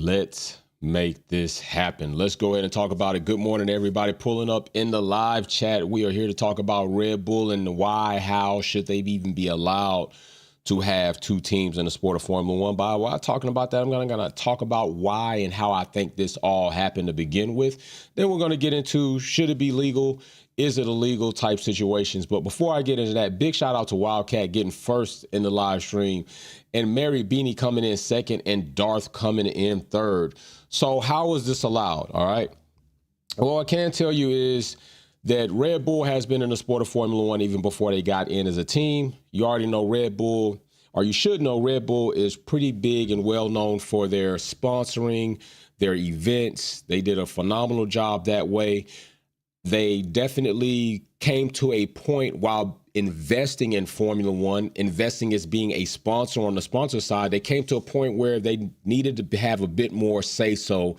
Let's make this happen. Let's go ahead and talk about it. Good morning, everybody pulling up in the live chat. We are here to talk about Red Bull and why, how should they even be allowed to have two teams in the sport of Formula One. By while talking about that, I'm going to talk about why and how I think this all happened to begin with. Then we're going to get into should it be legal? Is it illegal type situations? But before I get into that, big shout out to Wildcat getting first in the live stream and Mary Beanie coming in second and Darth coming in third. So how is this allowed? All right. Well, I can tell you is that Red Bull has been in the sport of Formula One even before they got in as a team. You already know Red Bull, or you should know Red Bull is pretty big and well known for their sponsoring, their events. They did a phenomenal job that way. They definitely came to a point while investing in Formula One, investing as being a sponsor on the sponsor side, they came to a point where they needed to have a bit more say-so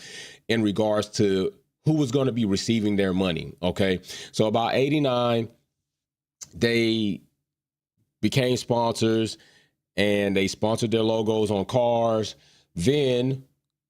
in regards to who was going to be receiving their money, okay? So about 89, they became sponsors, and they sponsored their logos on cars. Then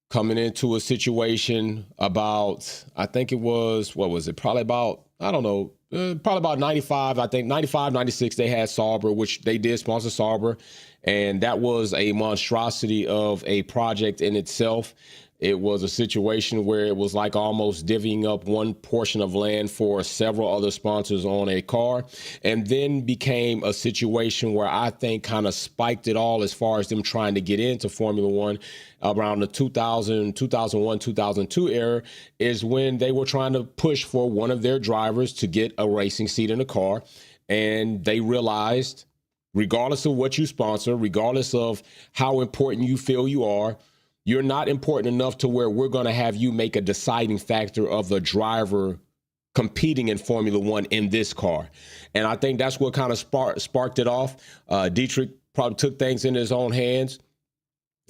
coming into a situation about, I think it was, what was it? Probably about, I don't know, probably about 95. I think 95, 96, they had Sauber, which they did sponsor Sauber. And that was a monstrosity of a project in itself. It was a situation where it was like almost divvying up one portion of land for several other sponsors on a car, and then became a situation where I think kind of spiked it all as far as them trying to get into Formula One around the 2000, 2001, 2002 era is when they were trying to push for one of their drivers to get a racing seat in the car. And they realized, regardless of what you sponsor, regardless of how important you feel you are, you're not important enough to where we're going to have you make a deciding factor of the driver competing in Formula One in this car. And I think that's what kind of sparked it off. Dietrich probably took things in his own hands.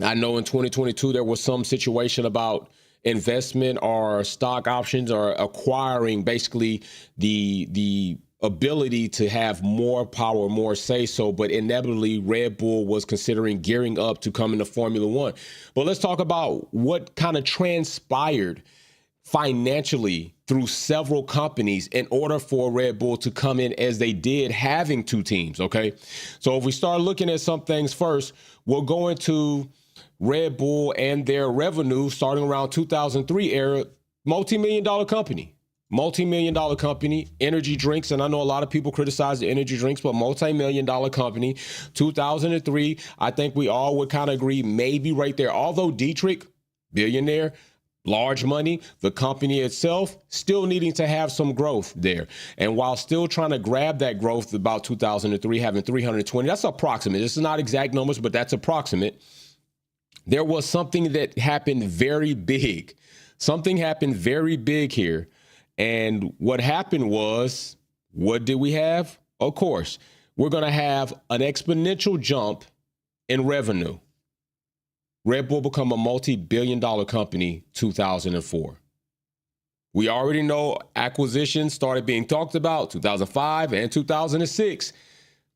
I know in 2022, there was some situation about investment or stock options or acquiring basically the ability to have more power, more say-so, but inevitably Red Bull was considering gearing up to come into Formula One. But let's talk about what kind of transpired financially through several companies in order for Red Bull to come in as they did, having two teams, okay? So if we start looking at some things first, we'll go into Red Bull and their revenue starting around 2003 era, multi-million-dollar company. Multi-million-dollar company, energy drinks, and I know a lot of people criticize the energy drinks, but multi-million-dollar company, 2003, I think we all would kind of agree, maybe right there. Although Dietrich, billionaire, large money, the company itself still needing to have some growth there. And while still trying to grab that growth about 2003, having 320, that's approximate. This is not exact numbers, but that's approximate. There was something that happened very big. Something happened very big here. And what happened was, what did we have? Of course, we're going to have an exponential jump in revenue. Red Bull become a multi-billion-dollar company 2004. We already know acquisitions started being talked about 2005 and 2006.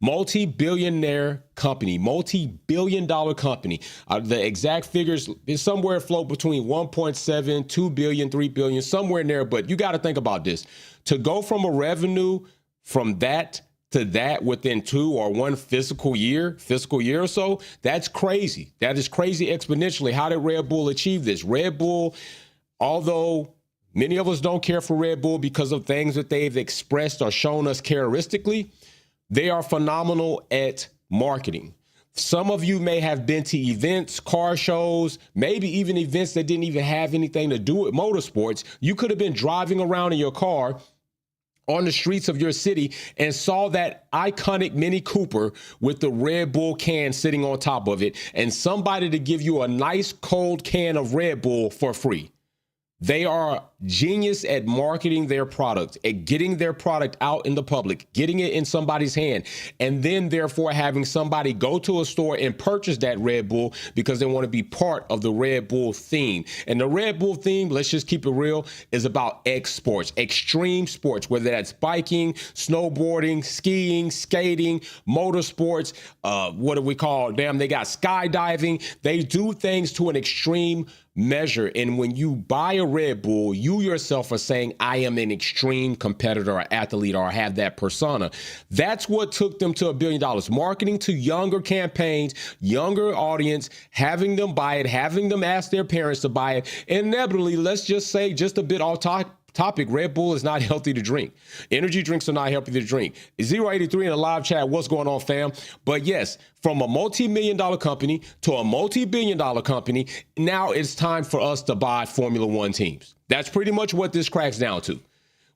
Multi-billionaire company, multi-billion-dollar company. The exact figures is somewhere float between 1.7, 2 billion, 3 billion, somewhere in there. But you got to think about this. To go from a revenue from that to that within 2 or 1 fiscal year or so, that's crazy. That is crazy exponentially. How did Red Bull achieve this? Red Bull, although many of us don't care for Red Bull because of things that they've expressed or shown us characteristically, they are phenomenal at marketing. Some of you may have been to events, car shows, maybe even events that didn't even have anything to do with motorsports. You could have been driving around in your car on the streets of your city and saw that iconic Mini Cooper with the Red Bull can sitting on top of it and somebody to give you a nice cold can of Red Bull for free. They are genius at marketing their product, at getting their product out in the public, getting it in somebody's hand, and then therefore having somebody go to a store and purchase that Red Bull because they want to be part of the Red Bull theme. And the Red Bull theme, let's just keep it real, is about X sports, extreme sports, whether that's biking, snowboarding, skiing, skating, motorsports, what do we call, they got skydiving. They do things to an extreme measure. And when you buy a Red Bull, you yourself are saying, I am an extreme competitor or athlete or have that persona. That's what took them to $1 billion. Marketing to younger campaigns, younger audience, having them buy it, having them ask their parents to buy it. Inevitably, let's just say, just a bit off topic, Red Bull is not healthy to drink. Energy drinks are not healthy to drink. 083 in the live chat, what's going on, fam? But yes, from a multi-million-dollar company to a multi-billion-dollar company, now it's time for us to buy Formula One teams. That's pretty much what this cracks down to.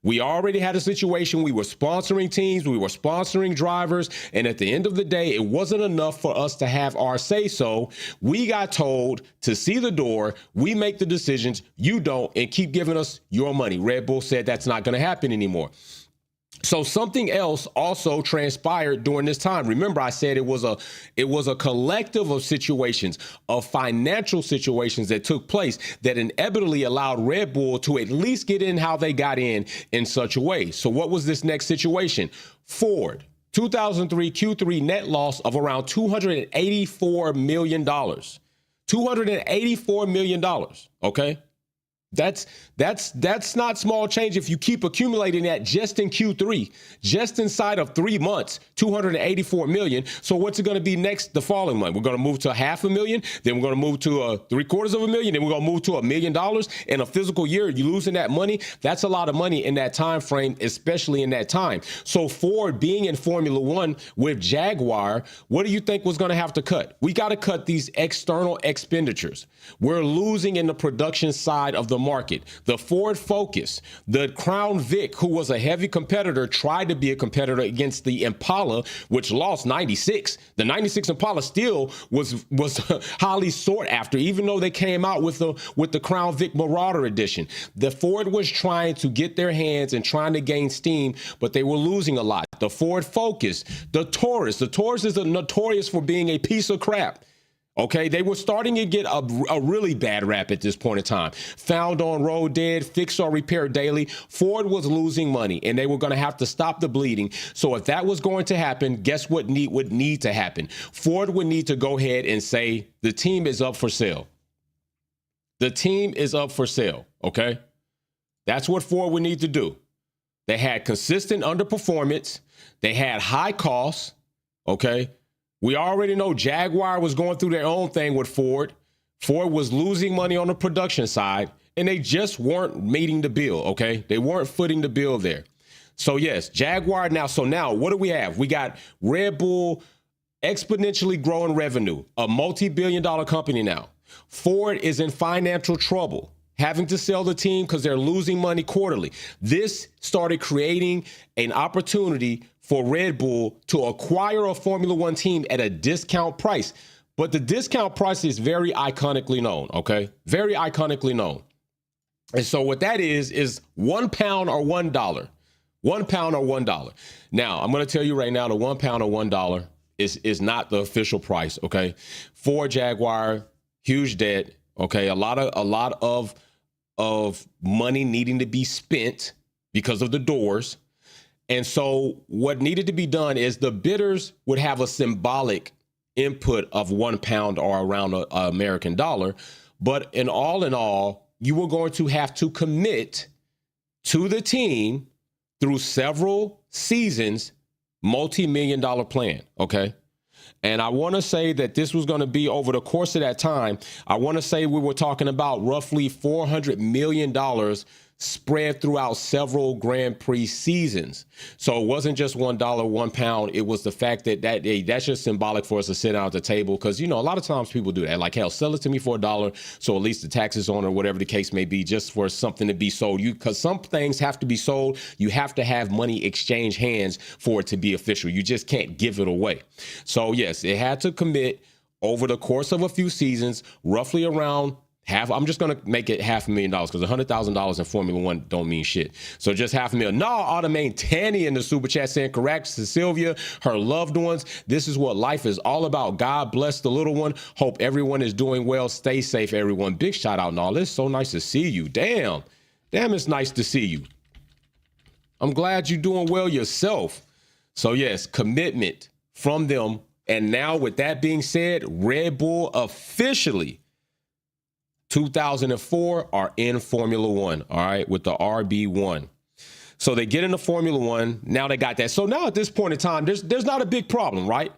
We already had a situation. We were sponsoring teams. We were sponsoring drivers. And at the end of the day, it wasn't enough for us to have our say so. We got told to see the door. We make the decisions. You don't, and keep giving us your money. Red Bull said that's not going to happen anymore. So something else also transpired during this time. Remember, I said it was a collective of situations, of financial situations that took place that inevitably allowed Red Bull to at least get in how they got in such a way. So what was this next situation? Ford, 2003 Q3 net loss of around $284 million. $284 million, okay? That's not small change if you keep accumulating that just in Q3, just inside of 3 months, 284 million. So what's it going to be next the following month? We're going to move to $500,000, then we're going to move to $750,000, then we're going to move to $1 million in a physical year. You losing that money? That's a lot of money in that time frame, especially in that time. So Ford being in Formula One with Jaguar, what do you think was going to have to cut? We got to cut these external expenditures. We're losing in the production side of the market. The Ford Focus, the Crown Vic, who was a heavy competitor, tried to be a competitor against the Impala, which lost 96. The 96 Impala still was highly sought after, even though they came out with the Crown Vic Marauder edition. The Ford was trying to get their hands and trying to gain steam, but they were losing a lot. The Ford Focus, the Taurus. The Taurus is notorious for being a piece of crap. Okay, they were starting to get a really bad rap at this point in time. Found on road dead, fix or repair daily. Ford was losing money, and they were going to have to stop the bleeding. So if that was going to happen, guess what would need to happen? Ford would need to go ahead and say, the team is up for sale. The team is up for sale, okay? That's what Ford would need to do. They had consistent underperformance. They had high costs, okay? We already know Jaguar was going through their own thing with Ford. Ford was losing money on the production side, and they just weren't meeting the bill, okay? They weren't footing the bill there. So, yes, Jaguar now. So now what do we have? We got Red Bull exponentially growing revenue, a multi-billion-dollar company now. Ford is in financial trouble, having to sell the team because they're losing money quarterly. This started creating an opportunity for Red Bull to acquire a Formula One team at a discount price. But the discount price is very iconically known, okay? Very iconically known. And so what that is £1 or $1. £1 or $1. Now, I'm going to tell you right now, the £1 or $1 is not the official price, okay? Ford Jaguar, huge debt, okay? A lot of money needing to be spent because of the doors. And so what needed to be done is the bidders would have a symbolic input of £1 or around an American dollar. But in all, you were going to have to commit to the team through several seasons, multi-million-dollar plan, okay? And I want to say that this was going to be over the course of that time. I want to say we were talking about roughly $400 million spread throughout several Grand Prix seasons. So it wasn't just $1, £1. It was the fact that that's just symbolic for us to sit down at the table. Because, you know, a lot of times people do that. Like, hell, sell it to me for $1. So at least the taxes on or whatever the case may be, just for something to be sold. Because some things have to be sold. You have to have money exchange hands for it to be official. You just can't give it away. So, yes, it had to commit over the course of a few seasons, roughly around I'm just going to make it $500,000 because $100,000 in Formula One don't mean shit. So just $500,000. No, Automane Tanny in the super chat saying, correct to Sylvia, her loved ones. This is what life is all about. God bless the little one. Hope everyone is doing well. Stay safe, everyone. Big shout out and all this. So nice to see you. Damn, it's nice to see you. I'm glad you're doing well yourself. So yes, commitment from them. And now with that being said, Red Bull officially 2004 are in Formula One, all right, with the RB1. So they get into Formula One. Now they got that. So now at this point in time, there's not a big problem, right?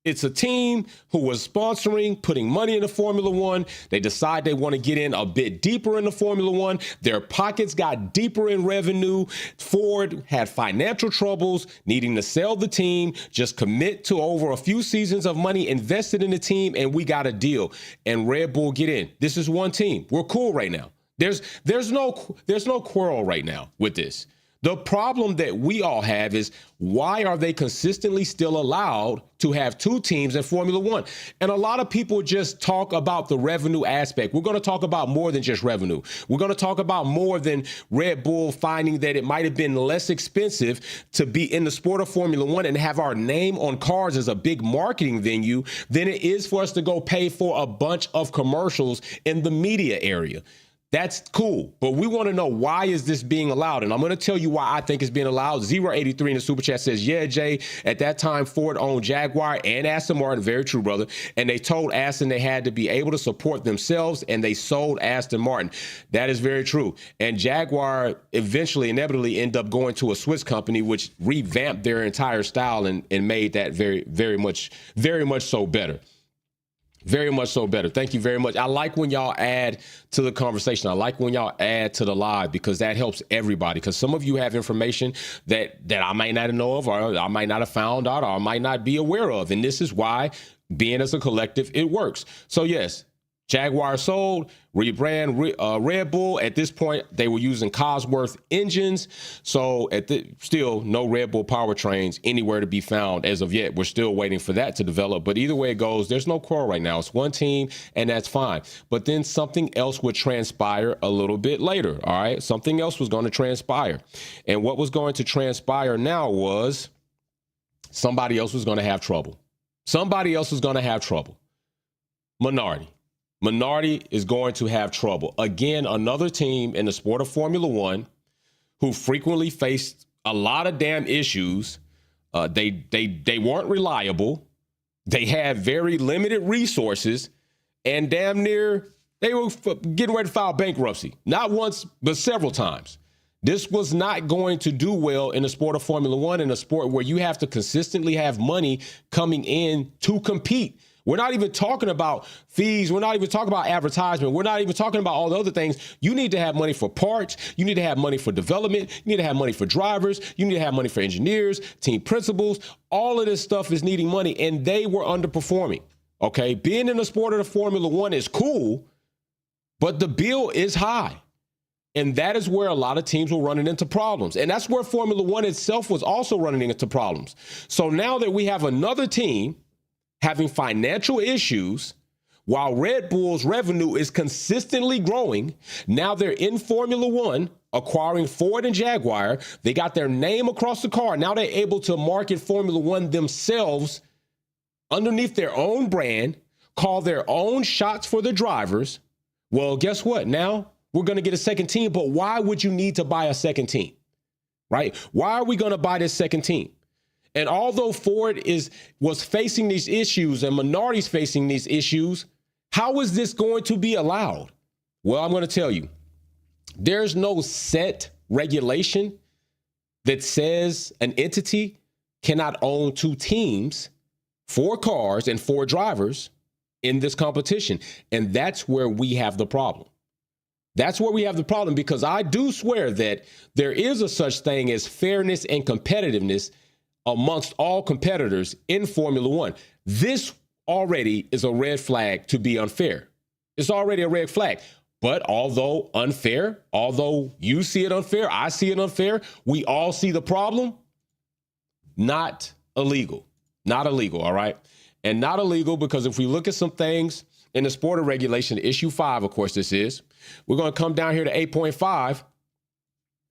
It's a team who was sponsoring, putting money into Formula One. They decide they want to get in a bit deeper into Formula One. Their pockets got deeper in revenue. Ford had financial troubles, needing to sell the team, just commit to over a few seasons of money invested in the team, and we got a deal. And Red Bull get in. This is one team. We're cool right now. There's no quarrel right now with this. The problem that we all have is, why are they consistently still allowed to have two teams in Formula One? And a lot of people just talk about the revenue aspect. We're going to talk about more than just revenue. We're going to talk about more than Red Bull finding that it might have been less expensive to be in the sport of Formula One and have our name on cars as a big marketing venue than it is for us to go pay for a bunch of commercials in the media area. That's cool, but we want to know, why is this being allowed? And I'm going to tell you why I think it's being allowed. 083 in the super chat says, yeah, Jay, at that time, Ford owned Jaguar and Aston Martin. Very true, brother. And they told Aston they had to be able to support themselves, and they sold Aston Martin. That is very true. And Jaguar eventually, inevitably, ended up going to a Swiss company, which revamped their entire style and made that very much so better. Very much so better. Thank you very much. I like when y'all add to the conversation. I like when y'all add to the live, because that helps everybody. Because some of you have information that I might not know of, or I might not have found out, or I might not be aware of. And this is why, being as a collective, it works. So yes, Jaguar sold, rebrand Red Bull. At this point, they were using Cosworth engines. So still no Red Bull powertrains anywhere to be found as of yet. We're still waiting for that to develop. But either way it goes, there's no quarrel right now. It's one team, and that's fine. But then something else would transpire a little bit later, all right? Something else was going to transpire. And what was going to transpire now was somebody else was going to have trouble. Somebody else was going to have trouble. Minardi is going to have trouble. Again, another team in the sport of Formula One who frequently faced a lot of damn issues. They weren't reliable. They had very limited resources, and damn near they were getting ready to file bankruptcy. Not once, but several times. This was not going to do well in the sport of Formula One, in a sport where you have to consistently have money coming in to compete. We're not even talking about fees. We're not even talking about advertisement. We're not even talking about all the other things. You need to have money for parts. You need to have money for development. You need to have money for drivers. You need to have money for engineers, team principals. All of this stuff is needing money, and they were underperforming. Okay, being in the sport of the Formula One is cool, but the bill is high. And that is where a lot of teams were running into problems. And that's where Formula One itself was also running into problems. So now that we have another team having financial issues, while Red Bull's revenue is consistently growing, now they're in Formula One, acquiring Ford and Jaguar. They got their name across the car. Now they're able to market Formula One themselves underneath their own brand, call their own shots for the drivers. Well, guess what? Now we're going to get a second team, but why would you need to buy a second team, right? Why are we going to buy this second team? And although Ford was facing these issues and Minardi's facing these issues, how is this going to be allowed? Well, I'm going to tell you, there's no set regulation that says an entity cannot own two teams, 4 cars and 4 drivers in this competition. And that's where we have the problem. That's where we have the problem, because I do swear that there is a such thing as fairness and competitiveness amongst all competitors in Formula One. This already is a red flag to be unfair. It's already a red flag. But although unfair, although you see it unfair, I see it unfair, we all see the problem, not illegal. Not illegal, all right? And not illegal because if we look at some things in the sport of regulation, issue 5, of course this is, we're going to come down here to 8.5.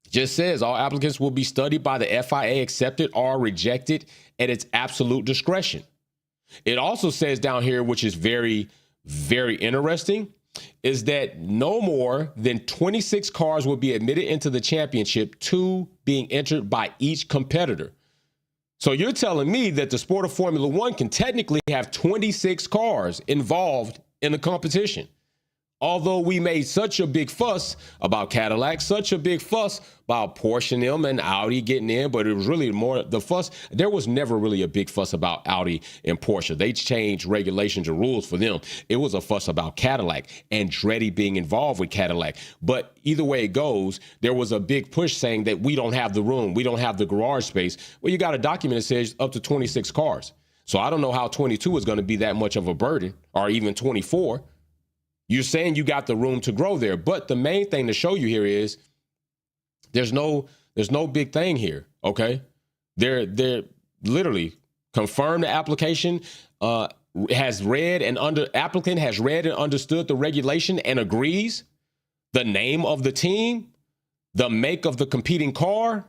Just says all applicants will be studied by the FIA, accepted or rejected at its absolute discretion. It also says down here, which is very, very interesting, is that no more than 26 cars will be admitted into the championship, 2 being entered by each competitor. So you're telling me that the sport of Formula One can technically have 26 cars involved in the competition. Although we made such a big fuss about Cadillac, such a big fuss about Porsche and them and Audi getting in, but it was really more the fuss. There was never really a big fuss about Audi and Porsche. They changed regulations and rules for them. It was a fuss about Cadillac and Andretti being involved with Cadillac. But either way it goes, there was a big push saying that we don't have the room. We don't have the garage space. Well, you got a document that says up to 26 cars. So I don't know how 22 is going to be that much of a burden, or even 24. You're saying you got the room to grow there, but the main thing to show you here is there's no big thing here. Okay, they're literally confirmed the application applicant has read and understood the regulation and agrees. The name of the team, the make of the competing car,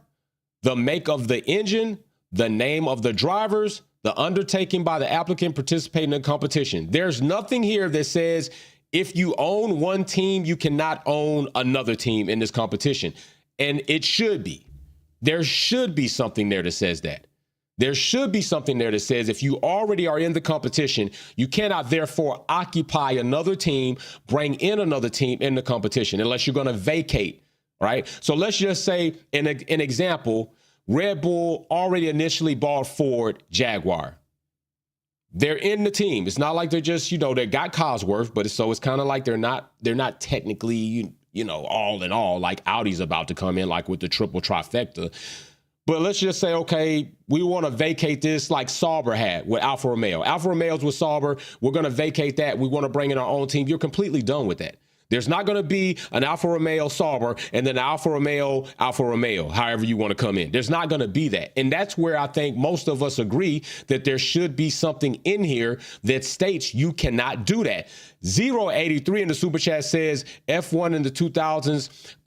the make of the engine, the name of the drivers, the undertaking by the applicant participating in the competition. There's nothing here that says if you own one team, you cannot own another team in this competition. And it should be. There should be something there that says that. There should be something there that says if you already are in the competition, you cannot therefore occupy another team, bring in another team in the competition unless you're going to vacate, right? So let's just say, an example, Red Bull already initially bought Ford Jaguar. They're in the team. It's not like they're just, they got Cosworth, but it's kind of like they're not technically, all in all, like Audi's about to come in, like with the triple trifecta. But let's just say, okay, we want to vacate this like Sauber had with Alfa Romeo. Alfa Romeo's with Sauber. We're going to vacate that. We want to bring in our own team. You're completely done with that. There's not going to be an Alfa Romeo Sauber and then Alfa Romeo, however you want to come in. There's not going to be that. And that's where I think most of us agree that there should be something in here that states you cannot do that. 083 in the super chat says F1 in the 2000s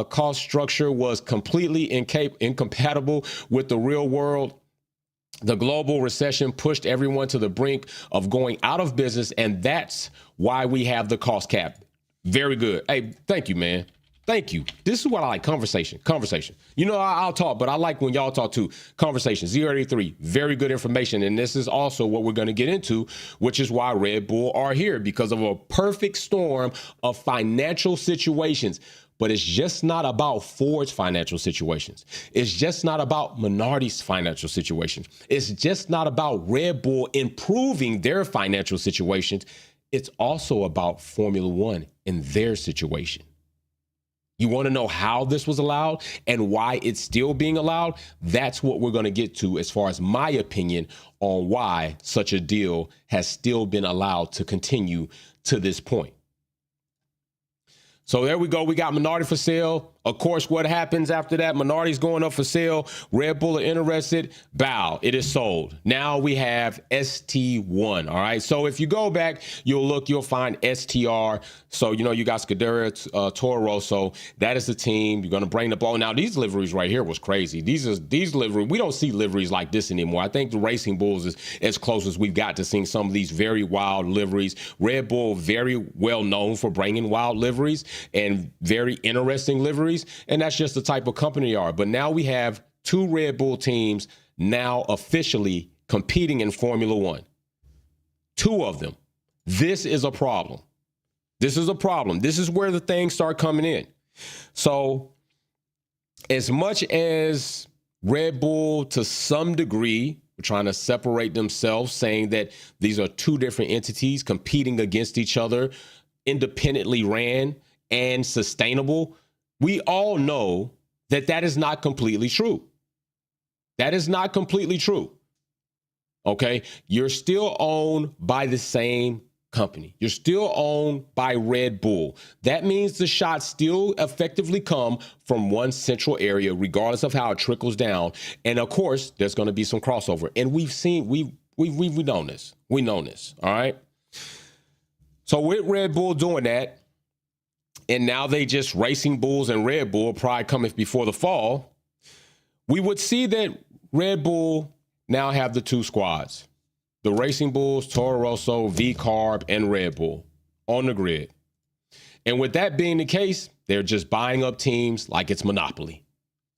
cost structure was completely incompatible with the real world. The global recession pushed everyone to the brink of going out of business, and that's why we have the cost cap. Very good. Hey, thank you, man. Thank you. This is what I like. Conversation. I'll talk, but I like when y'all talk too. Conversation. 083. Very good information. And this is also what we're going to get into, which is why Red Bull are here, because of a perfect storm of financial situations. But it's just not about Ford's financial situations. It's just not about Minardi's financial situations. It's just not about Red Bull improving their financial situations. It's also about Formula One and their situation. You want to know how this was allowed and why it's still being allowed? That's what we're going to get to as far as my opinion on why such a deal has still been allowed to continue to this point. So there we go. We got Minardi for sale. Of course, what happens after that? Minardi's going up for sale. Red Bull are interested. Bow. It is sold. Now we have ST1. All right. So if you go back, you'll find STR. So, you got Scuderia, Toro, Rosso. That is the team. You're going to bring the ball. Now, these liveries right here was crazy. These liveries, we don't see liveries like this anymore. I think the Racing Bulls is as close as we've got to seeing some of these very wild liveries. Red Bull, very well known for bringing wild liveries and very interesting liveries. And that's just the type of company they are. But now we have two Red Bull teams now officially competing in Formula One. Two of them. This is a problem. This is a problem. This is where the things start coming in. So as much as Red Bull, to some degree, are trying to separate themselves, saying that these are two different entities competing against each other, independently ran and sustainable, we all know that that is not completely true. That is not completely true. Okay? You're still owned by the same company. You're still owned by Red Bull. That means the shots still effectively come from one central area, regardless of how it trickles down. And of course, there's going to be some crossover. And we've known this. We know this. All right? So with Red Bull doing that, and now they just Racing Bulls and Red Bull probably coming before the fall, we would see that Red Bull now have the two squads, the Racing Bulls, Toro Rosso, V-Carb, and Red Bull on the grid. And with that being the case, they're just buying up teams like it's Monopoly.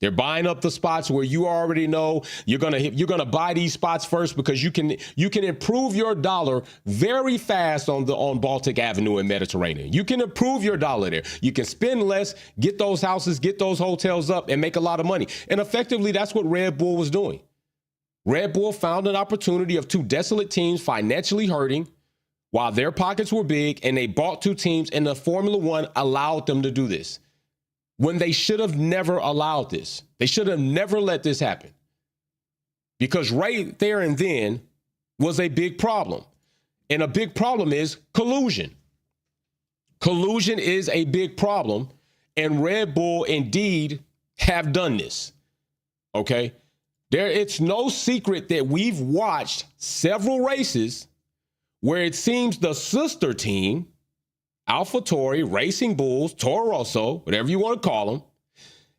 They're buying up the spots where you already know you're gonna buy these spots first because you can improve your dollar very fast on Baltic Avenue and Mediterranean. You can improve your dollar there. You can spend less, get those houses, get those hotels up, and make a lot of money. And effectively, that's what Red Bull was doing. Red Bull found an opportunity of two desolate teams financially hurting while their pockets were big, and they bought two teams, and the Formula One allowed them to do this. When they should have never allowed this. They should have never let this happen. Because right there and then was a big problem. And a big problem is collusion. Collusion is a big problem. And Red Bull indeed have done this. Okay? It's no secret that we've watched several races where it seems the sister team, AlphaTauri, Racing Bulls, Toro Rosso, whatever you want to call them,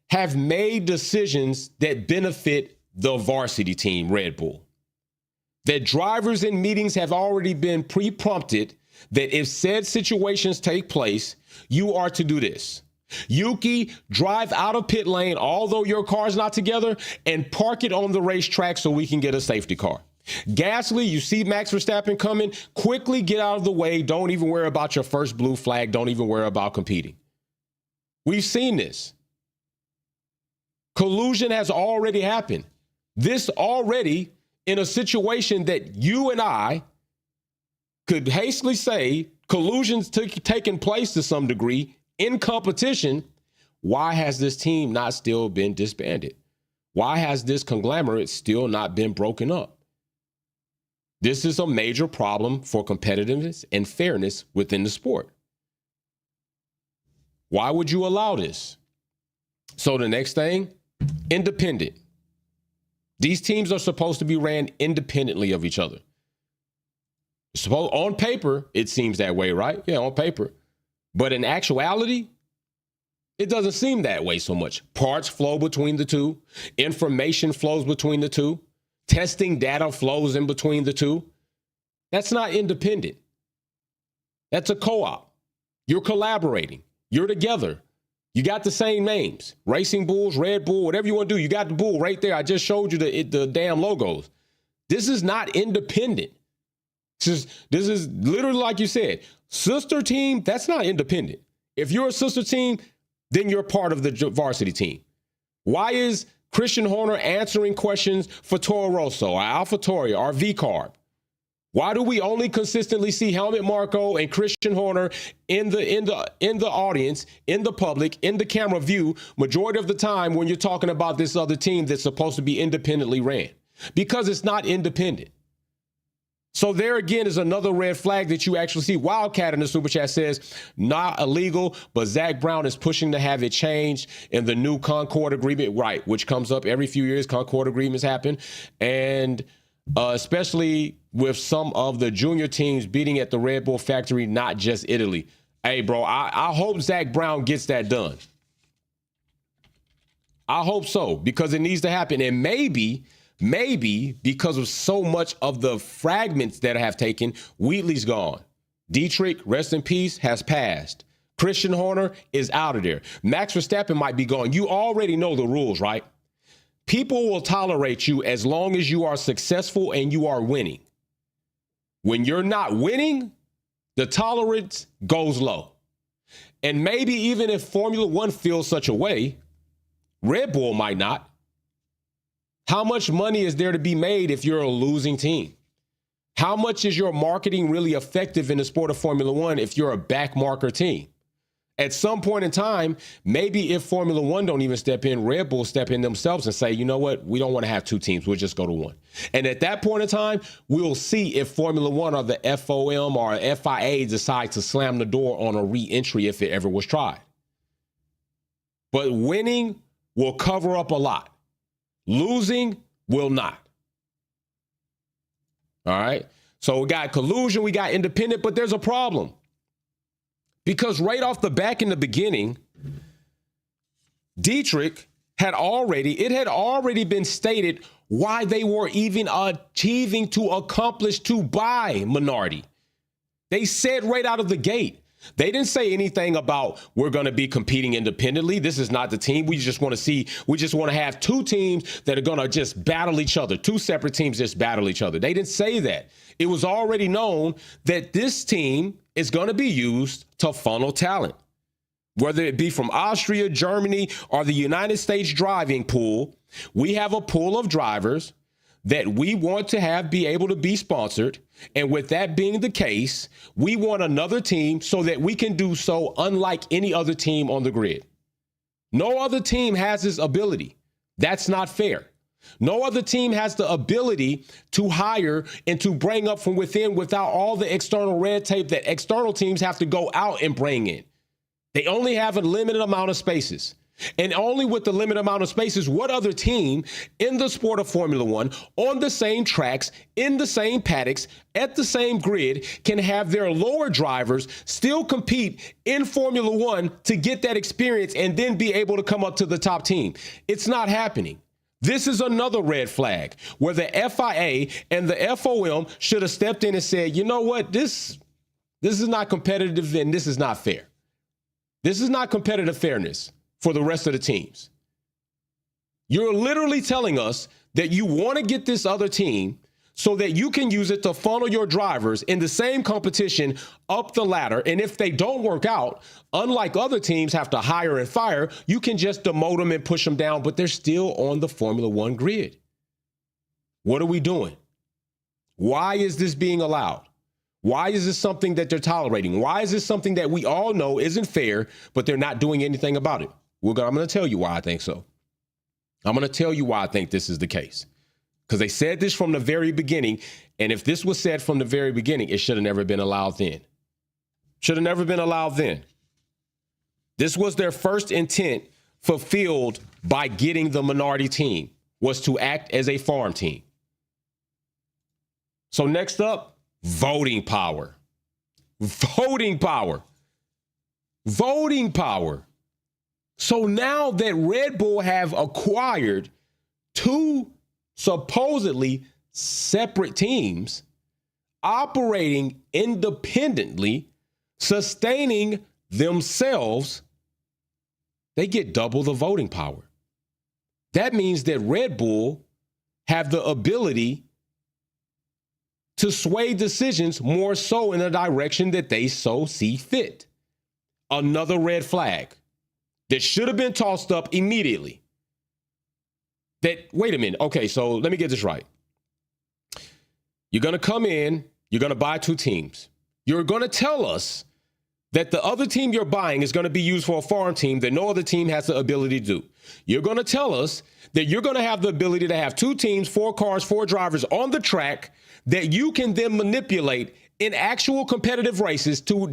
have made decisions that benefit the varsity team, Red Bull. That drivers in meetings have already been pre-prompted that if said situations take place, you are to do this. Yuki, drive out of pit lane, although your car's not together, and park it on the racetrack so we can get a safety car. Gasly, you see Max Verstappen coming, quickly get out of the way. Don't even worry about your first blue flag. Don't even worry about competing. We've seen this. Collusion has already happened. This already in a situation that you and I could hastily say collusion's taken place to some degree in competition. Why has this team not still been disbanded? Why has this conglomerate still not been broken up? This is a major problem for competitiveness and fairness within the sport. Why would you allow this? So the next thing, independent. These teams are supposed to be ran independently of each other. On paper, it seems that way, right? Yeah, on paper. But in actuality, it doesn't seem that way so much. Parts flow between the two. Information flows between the two. Testing data flows in between the two. That's not independent. That's a co-op. You're collaborating. You're together. You got the same names. Racing Bulls, Red Bull, whatever you want to do. You got the bull right there. I just showed you the damn logos. This is not independent. This is literally like you said. Sister team, that's not independent. If you're a sister team, then you're part of the varsity team. Why is Christian Horner answering questions for Toro Rosso, or AlphaTauri, or V-Carb? Why do we only consistently see Helmut Marko and Christian Horner in the audience, in the public, in the camera view, majority of the time when you're talking about this other team that's supposed to be independently ran? Because it's not independent. So there again is another red flag that you actually see. Wildcat in the super chat says, not illegal, but Zach Brown is pushing to have it changed in the new Concord agreement, right, which comes up every few years. Concord agreements happen. And especially with some of the junior teams beating at the Red Bull factory, not just Italy. Hey, bro, I hope Zach Brown gets that done. I hope so, because it needs to happen. And maybe because of so much of the fragments that have taken, Wheatley's gone. Dietrich, rest in peace, has passed. Christian Horner is out of there. Max Verstappen might be gone. You already know the rules, right? People will tolerate you as long as you are successful and you are winning. When you're not winning, the tolerance goes low. And maybe even if Formula One feels such a way, Red Bull might not. How much money is there to be made if you're a losing team? How much is your marketing really effective in the sport of Formula One if you're a backmarker team? At some point in time, maybe if Formula One don't even step in, Red Bull step in themselves and say, you know what, we don't want to have two teams. We'll just go to one. And at that point in time, we'll see if Formula One or the FOM or FIA decide to slam the door on a re-entry if it ever was tried. But winning will cover up a lot. Losing will not. All right. So we got collusion, we got independent, but there's a problem. Because right off the back in the beginning, Dietrich had already been stated why they were even achieving to accomplish to buy Minardi. They said right out of the gate, They didn't say anything about we're going to be competing independently. This is not the team. We just want to have two teams that are going to just battle each other. Two separate teams just battle each other. They didn't say that. It was already known that this team is going to be used to funnel talent, whether it be from Austria, Germany, or the United States driving pool. We have a pool of drivers that we want to have be able to be sponsored. And with that being the case, we want another team so that we can do so unlike any other team on the grid. No other team has this ability. That's not fair. No other team has the ability to hire and to bring up from within without all the external red tape that external teams have to go out and bring in. They only have a limited amount of spaces. And only with the limited amount of spaces, what other team in the sport of Formula One, on the same tracks, in the same paddocks, at the same grid, can have their lower drivers still compete in Formula One to get that experience and then be able to come up to the top team? It's not happening. This is another red flag where the FIA and the FOM should have stepped in and said, you know what, this is not competitive and this is not fair. This is not competitive fairness for the rest of the teams. You're literally telling us that you want to get this other team so that you can use it to funnel your drivers in the same competition up the ladder. And if they don't work out, unlike other teams have to hire and fire, you can just demote them and push them down, but they're still on the Formula One grid. What are we doing? Why is this being allowed? Why is this something that they're tolerating? Why is this something that we all know isn't fair, but they're not doing anything about it? I'm going to tell you why I think so. I'm going to tell you why I think this is the case. Because they said this from the very beginning. And if this was said from the very beginning, it should have never been allowed then. Should have never been allowed then. This was their first intent fulfilled by getting the Minardi team, was to act as a farm team. So next up, voting power. Voting power. Voting power. So now that Red Bull have acquired two supposedly separate teams operating independently, sustaining themselves, they get double the voting power. That means that Red Bull have the ability to sway decisions more so in a direction that they so see fit. Another red flag that should have been tossed up immediately. Wait a minute. Okay, so let me get this right. You're going to come in, you're going to buy two teams. You're going to tell us that the other team you're buying is going to be used for a farm team that no other team has the ability to do. You're going to tell us that you're going to have the ability to have two teams, 4 cars, 4 drivers on the track that you can then manipulate in actual competitive races to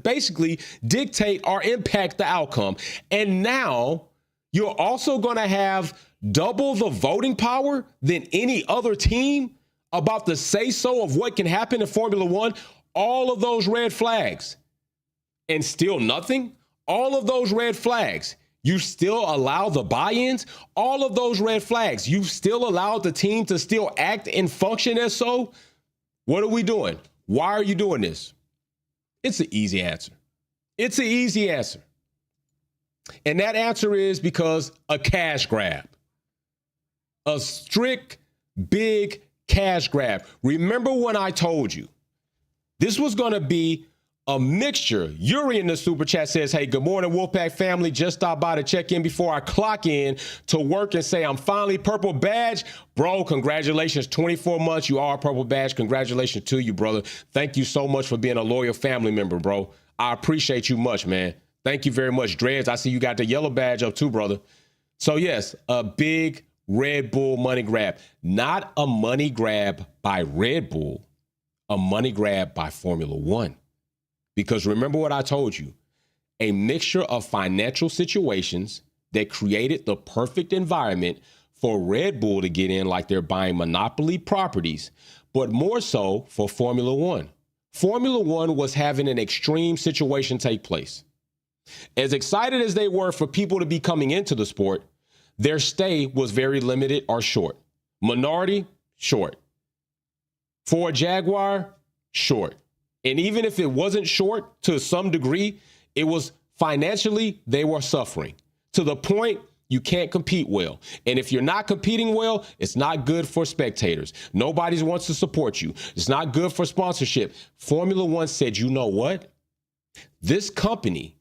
basically dictate or impact the outcome. And now you're also going to have double the voting power than any other team about the say-so of what can happen in Formula One. All of those red flags and still nothing. All of those red flags. You still allow the buy-ins. All of those red flags. You still allow the team to still act and function as so. What are we doing? Why are you doing this? It's an easy answer. It's an easy answer. And that answer is because a cash grab. A strict, big cash grab. Remember when I told you this was going to be a mixture? Yuri in the super chat says, hey, good morning, Wolfpack family. Just stopped by to check in before I clock in to work and say I'm finally purple badge. Bro, congratulations. 24 months. You are a purple badge. Congratulations to you, brother. Thank you so much for being a loyal family member, bro. I appreciate you much, man. Thank you very much. Dreads, I see you got the yellow badge up too, brother. So, yes, a big Red Bull money grab. Not a money grab by Red Bull, a money grab by Formula One. Because remember what I told you, a mixture of financial situations that created the perfect environment for Red Bull to get in like they're buying monopoly properties, but more so for Formula One. Formula One was having an extreme situation take place. As excited as they were for people to be coming into the sport, their stay was very limited or short. Minardi, short. Ford Jaguar, short. And even if it wasn't short to some degree, it was financially, they were suffering to the point you can't compete well. And if you're not competing well, it's not good for spectators. Nobody wants to support you. It's not good for sponsorship. Formula One said, you know what? This company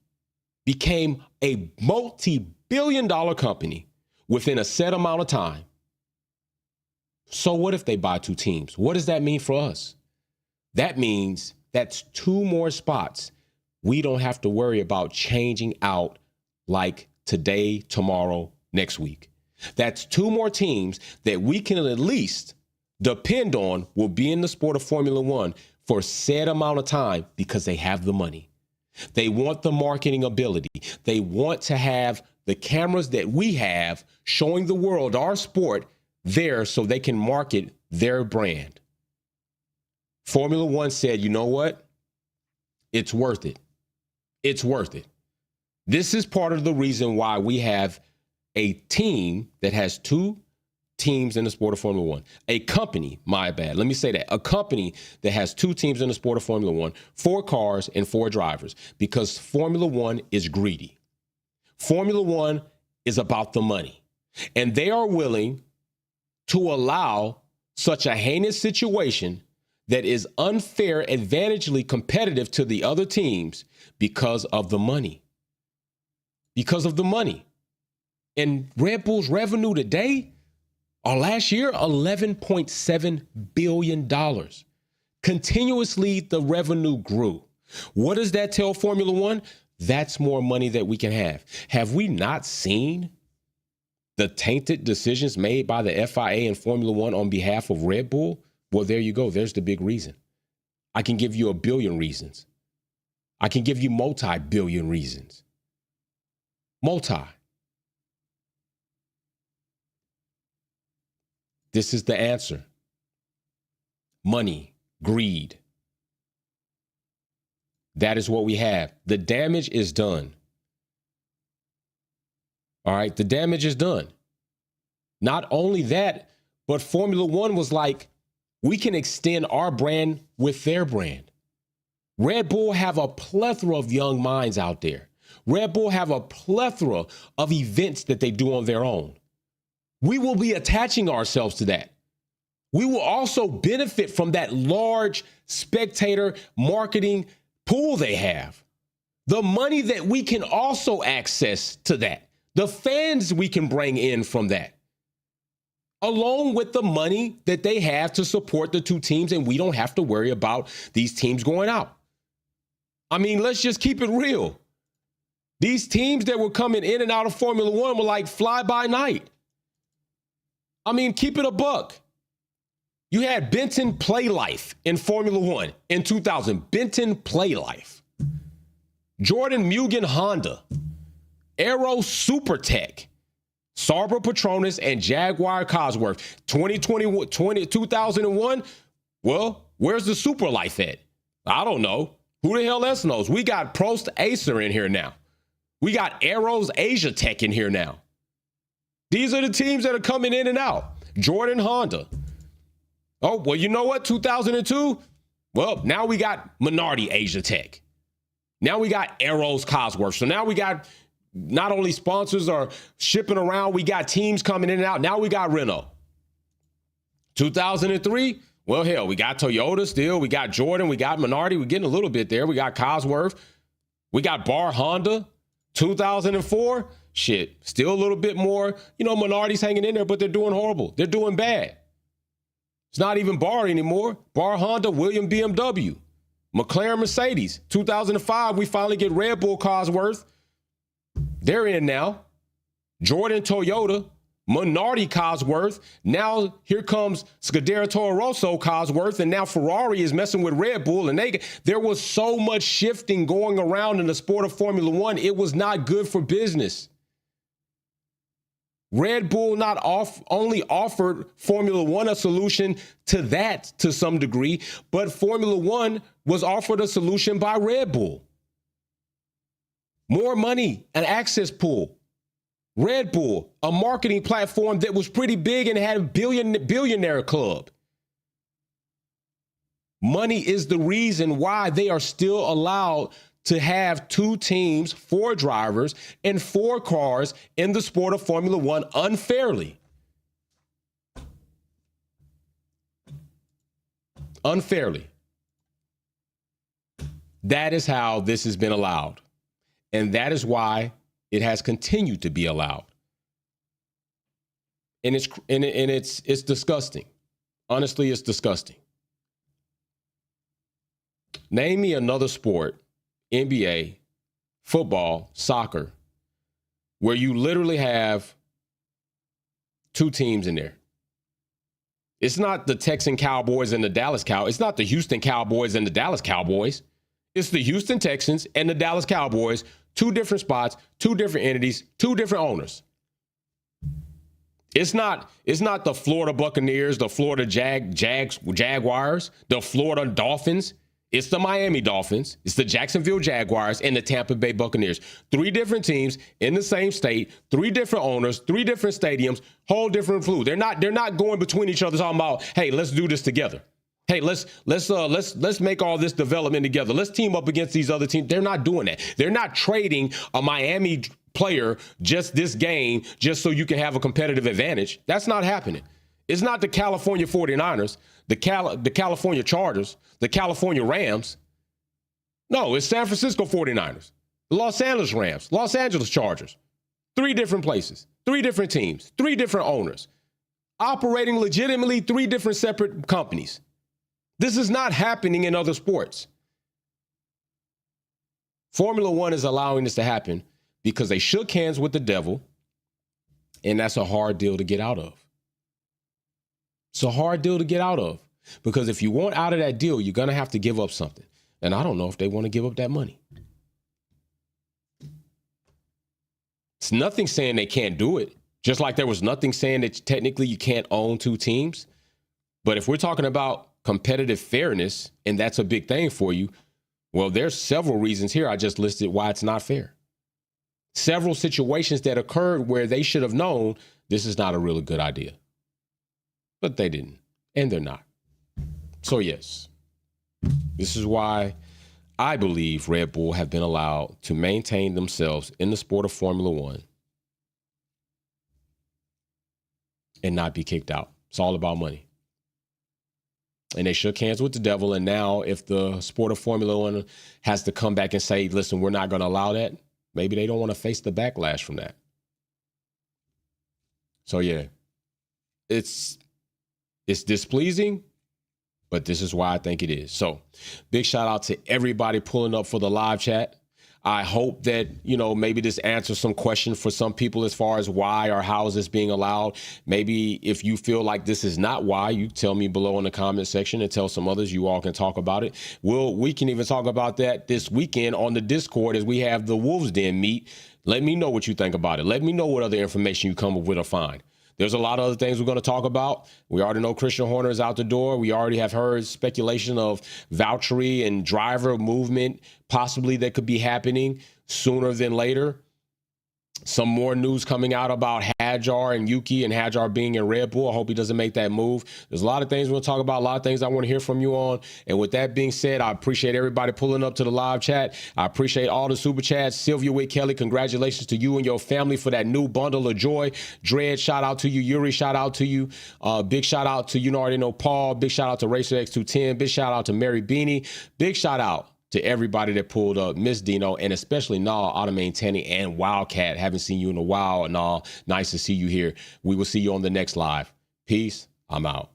became a multi-billion-dollar company within a set amount of time. So what if they buy two teams? What does that mean for us? That means that's two more spots we don't have to worry about changing out like today, tomorrow, next week. That's two more teams that we can at least depend on will be in the sport of Formula One for a set amount of time because they have the money. They want the marketing ability. They want to have the cameras that we have showing the world our sport there so they can market their brand. Formula One said, you know what? It's worth it. It's worth it. This is part of the reason why we have a team that has two teams in the sport of Formula One. A company, my bad, let me say that. A company that has two teams in the sport of Formula One, 4 cars and 4 drivers, because Formula One is greedy. Formula One is about the money. And they are willing to allow such a heinous situation that is unfair, advantagely competitive to the other teams because of the money. Because of the money. And Red Bull's revenue today, or last year, $11.7 billion. Continuously, the revenue grew. What does that tell Formula One? That's more money that we can have. Have we not seen the tainted decisions made by the FIA and Formula One on behalf of Red Bull? Well, there you go. There's the big reason. I can give you a billion reasons. I can give you multi-billion reasons. Multi. This is the answer. Money, greed. That is what we have. The damage is done. All right, the damage is done. Not only that, but Formula One was like, we can extend our brand with their brand. Red Bull have a plethora of young minds out there. Red Bull have a plethora of events that they do on their own. We will be attaching ourselves to that. We will also benefit from that large spectator marketing pool they have. The money that we can also access to that. The fans we can bring in from that. Along with the money that they have to support the two teams, and we don't have to worry about these teams going out. I mean, let's just keep it real. These teams that were coming in and out of Formula One were like fly by night. I mean, keep it a buck. You had Benton Play Life in Formula One in 2000. Benton Play Life. Jordan Mugen Honda. Aero Supertech. Sauber Petronas and Jaguar Cosworth. 2001. Well, where's the Super Life at? I don't know. Who the hell else knows? We got Prost Acer in here now. We got Aeros Asia Tech in here now. These are the teams that are coming in and out. Jordan Honda. Oh, well, you know what? 2002? Well, now we got Minardi Asia Tech. Now we got Aeros Cosworth. So now we got not only sponsors are shipping around, we got teams coming in and out. Now we got Renault. 2003? Well, hell, we got Toyota still. We got Jordan. We got Minardi. We're getting a little bit there. We got Cosworth. We got Bar Honda. 2004? Shit, still a little bit more. You know, Minardi's hanging in there, but they're doing horrible. They're doing bad. It's not even Bar anymore. Bar Honda, William BMW, McLaren Mercedes. 2005, we finally get Red Bull Cosworth. They're in now. Jordan Toyota, Minardi Cosworth. Now here comes Scuderia Toro Rosso Cosworth, and now Ferrari is messing with Red Bull. And there was so much shifting going around in the sport of Formula One. It was not good for business. Red Bull not only offered Formula One a solution to that to some degree, but Formula One was offered a solution by Red Bull. More money, an access pool. Red Bull, a marketing platform that was pretty big and had a billionaire club. Money is the reason why they are still allowed to have 2 teams, 4 drivers, and 4 cars in the sport of Formula One unfairly. Unfairly. That is how this has been allowed. And that is why it has continued to be allowed. And it's disgusting. Honestly, it's disgusting. Name me another sport, NBA, football, soccer, where you literally have 2 teams in there. It's not the Texan Cowboys and the Dallas Cowboys. It's not the Houston Cowboys and the Dallas Cowboys. It's the Houston Texans and the Dallas Cowboys, 2 different spots, 2 different entities, 2 different owners. It's not the Florida Buccaneers, the Florida Jaguars, the Florida Dolphins. It's the Miami Dolphins, it's the Jacksonville Jaguars, and the Tampa Bay Buccaneers. 3 different teams in the same state, 3 different owners, 3 different stadiums, whole different flu. They're not going between each other talking about, hey, let's do this together. Hey, let's make all this development together. Let's team up against these other teams. They're not doing that. They're not trading a Miami player just this game just so you can have a competitive advantage. That's not happening. It's not the California 49ers, the California Chargers, the California Rams. No, it's San Francisco 49ers, the Los Angeles Rams, Los Angeles Chargers. 3 different places, 3 different teams, 3 different owners, operating legitimately 3 different separate companies. This is not happening in other sports. Formula One is allowing this to happen because they shook hands with the devil, and that's a hard deal to get out of. It's a hard deal to get out of because if you want out of that deal, you're going to have to give up something. And I don't know if they want to give up that money. It's nothing saying they can't do it, just like there was nothing saying that technically you can't own 2 teams. But if we're talking about competitive fairness, and that's a big thing for you, well, there's several reasons here I just listed why it's not fair. Several situations that occurred where they should have known this is not a really good idea. But they didn't, and they're not. So yes, this is why I believe Red Bull have been allowed to maintain themselves in the sport of Formula One and not be kicked out. It's all about money. And they shook hands with the devil. And now if the sport of Formula One has to come back and say, listen, we're not going to allow that, maybe they don't want to face the backlash from that. So yeah, it's displeasing, but this is why I think it is. So big shout out to everybody pulling up for the live chat. I hope that, maybe this answers some questions for some people as far as why or how is this being allowed. Maybe if you feel like this is not why, you tell me below in the comment section and tell some others. You all can talk about it. We can even talk about that this weekend on the Discord as we have the Wolves Den meet. Let me know what you think about it. Let me know what other information you come up with or find. There's a lot of other things we're going to talk about. We already know Christian Horner is out the door. We already have heard speculation of Valtteri and driver movement possibly that could be happening sooner than later. Some more news coming out about Jaguar and Yuki and Jaguar being in Red Bull. I hope he doesn't make that move. There's a lot of things we're going to talk about, a lot of things I want to hear from you on. And with that being said, I appreciate everybody pulling up to the live chat. I appreciate all the super chats. Sylvia Witt Kelly, congratulations to you and your family for that new bundle of joy. Dread, shout out to you. Yuri, shout out to you. Big shout out to, already know, Paul. Big shout out to Racer X210. Big shout out to Mary Beanie. Big shout out to everybody that pulled up, Miss Dino, and especially Nall, Automane Tanny, and Wildcat. Haven't seen you in a while, Nall. Nice to see you here. We will see you on the next live. Peace. I'm out.